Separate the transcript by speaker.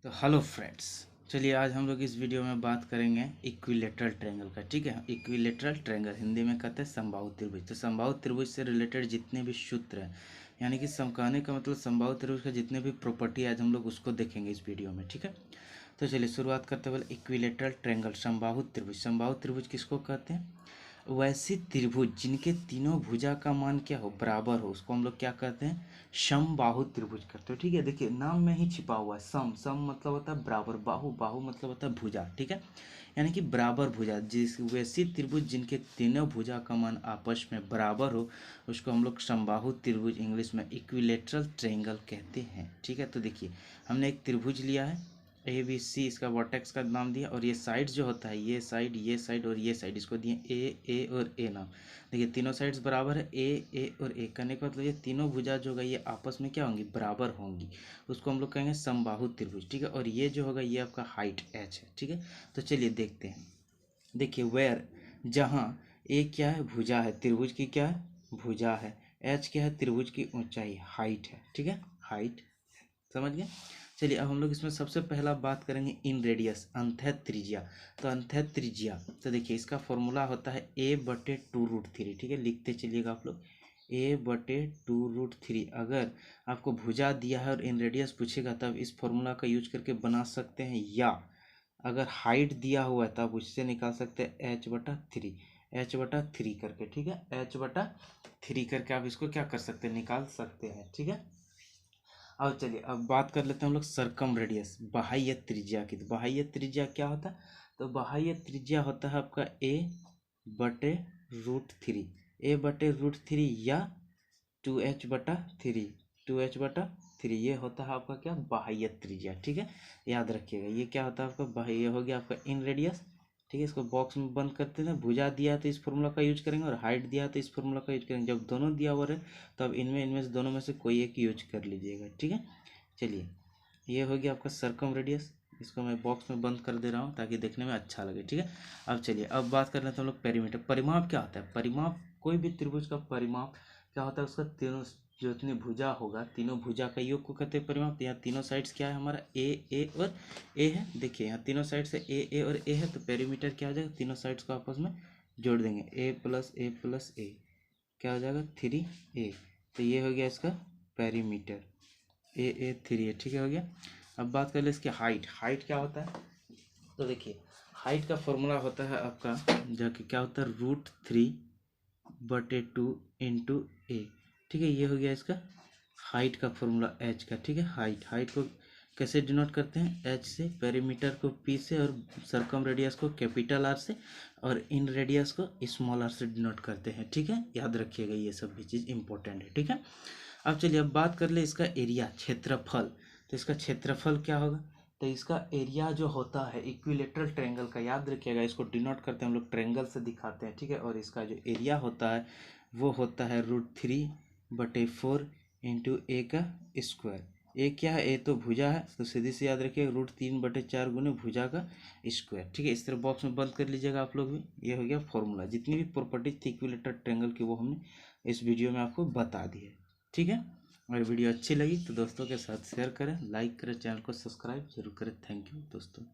Speaker 1: तो hello friends, चलिए आज हम लोग इस वीडियो में बात करेंगे इक्विलेटरल ट्रायंगल का। ठीक है, इक्विलेटरल ट्रायंगल हिंदी में कहते हैं समबाहु त्रिभुज। तो समबाहु त्रिभुज से रिलेटेड जितने भी सूत्र हैं, यानी कि समकाने का मतलब समबाहु त्रिभुज का जितने भी प्रॉपर्टी आज हम लोग उसको देखेंगे इस वीडियो में। ठीक है, तो चलिए शुरुआत करते हुए इक्विलेटरल ट्रायंगल समबाहु त्रिभुज। समबाहु त्रिभुज किसको कहते हैं? वैसे त्रिभुज जिनके तीनों भुजा का मान क्या हो, बराबर हो, उसको हम लोग क्या कहते हैं? समबाहु त्रिभुज कहते हो। ठीक है, देखिए नाम में ही छिपा हुआ है सम। सम मतलब होता है बराबर, बाहु बाहु मतलब होता है भुजा। ठीक है, यानी कि बराबर भुजा। जिस वैसे त्रिभुज जिनके तीनों भुजा का मान आपस में बराबर हो उसको हम लोग समबाहु त्रिभुज इंग्लिश में इक्विलेटरल ट्रायंगल कहते हैं। ठीक है, तो देखिए हमने एक त्रिभुज लिया है ए बी सी, इसका वर्टेक्स का नाम दिया, और ये साइड जो होता है ये साइड और ये साइड, इसको दिए ए और ए नाम। देखिए तीनों साइड्स बराबर है, ए और ए करने का मतलब ये तीनों भुजा जो होगा ये आपस में क्या होंगी, बराबर होंगी। उसको हम लोग कहेंगे समबाहु त्रिभुज। ठीक है, और ये जो होगा ये आपका हाइट एच है। ठीक है, तो चलिए देखते हैं। देखिए वेयर, जहाँ ए क्या है, भुजा है, त्रिभुज की क्या है, भुजा है। एच क्या है, त्रिभुज की ऊंचाई, हाइट है। ठीक है, हाइट, समझ गए। चलिए अब हम लोग इसमें सबसे पहला बात करेंगे इन रेडियस, अंतः त्रिज्या। तो अंतः त्रिज्या, तो देखिए इसका फॉर्मूला होता है a/2√3। ठीक है, लिखते चलिएगा आप लोग, a/2√3। अगर आपको भुजा दिया है और इन रेडियस पूछेगा तब इस फॉर्मूला का यूज करके बना सकते हैं, या अगर हाइट दिया हुआ है तब उससे निकाल सकते हैं h/3, h/3 करके। ठीक है, h/3 करके आप इसको क्या कर सकते हैं, निकाल सकते हैं। ठीक है, अब चलिए अब बात कर लेते हैं हम लोग सरकम रेडियस, बाह्य त्रिज्या की। तो बाह्य त्रिज्या क्या होता है? तो बाह्य त्रिज्या होता है आपका a/√3, a/√3 या 2h/3, 2h/3, ये होता है आपका क्या, बाह्य त्रिज्या। ठीक है, याद रखिएगा ये क्या होता है आपका बाह्य, ये हो गया आपका इन रेडियस। ठीक है, इसको बॉक्स में बंद करते हैं। भुजा दिया है तो इस फॉर्मूला का यूज करेंगे, और हाइट दिया है तो इस फॉर्मूला का यूज करेंगे। जब दोनों दिया हुआ है तो अब इनमें इनमें से दोनों में से कोई एक यूज कर लीजिएगा। ठीक है, चलिए ये हो गया आपका सरकम रेडियस। इसको मैं बॉक्स में बंद कर दे रहा हूँ ताकि देखने में अच्छा लगे। ठीक है, अब चलिए अब बात कर लेते हैं हम लोग पेरीमीटर। परिमाप क्या होता है? परिमाप, कोई भी त्रिभुज का परिमाप क्या होता है, उसका तीनों जो इतनी भुजा होगा, तीनों भुजा का योग को कहते हैं परिमाप। तो यहाँ तीनों साइड्स क्या है हमारा, ए और ए है। देखिए यहाँ तीनों साइड से ए और ए है, तो पेरीमीटर क्या हो जाएगा, तीनों साइड्स को आपस में जोड़ देंगे, a+a+a क्या हो जाएगा, 3a। तो ये हो गया इसका पेरीमीटर, a 3 है। ठीक है, हो गया। अब बात कर ले इसकी हाइट। हाइट क्या होता है? तो देखिए हाइट का फॉर्मूला होता है आपका जो कि क्या होता है, √3/2 इंटू ए। ठीक है, ये हो गया इसका हाइट का फॉर्मूला एच का। ठीक है, हाइट को कैसे डिनोट करते हैं, एच से, पेरीमीटर को पी से, और सरकम रेडियस को कैपिटल आर से, और इन रेडियस को स्मॉल आर से डिनोट करते हैं। ठीक है, याद रखिएगा ये सब भी चीज़ इंपॉर्टेंट है। ठीक है, अब चलिए अब बात कर ले इसका एरिया, क्षेत्रफल। तो इसका क्षेत्रफल क्या होगा? तो इसका एरिया जो होता है इक्विलेटरल ट्रायंगल का, याद रखिएगा इसको डिनोट करते हैं हम लोग, ट्रायंगल से दिखाते हैं। ठीक है, और इसका जो एरिया होता है वो होता है √3/4 इंटू ए का स्क्वायर। ए क्या है, ए तो भुजा है, तो सीधी से याद रखिए √3/4 गुने भुजा का स्क्वायर। ठीक है, इस तरह बॉक्स में बंद कर लीजिएगा आप लोग भी। ये हो गया फॉर्मूला। जितनी भी प्रॉपर्टीज थी इक्विलेटरल ट्रायंगल की वो हमने इस वीडियो में आपको बता दी है। ठीक है, अगर वीडियो अच्छी लगी तो दोस्तों के साथ शेयर करें, लाइक करें, चैनल को सब्सक्राइब जरूर करें। थैंक यू दोस्तों।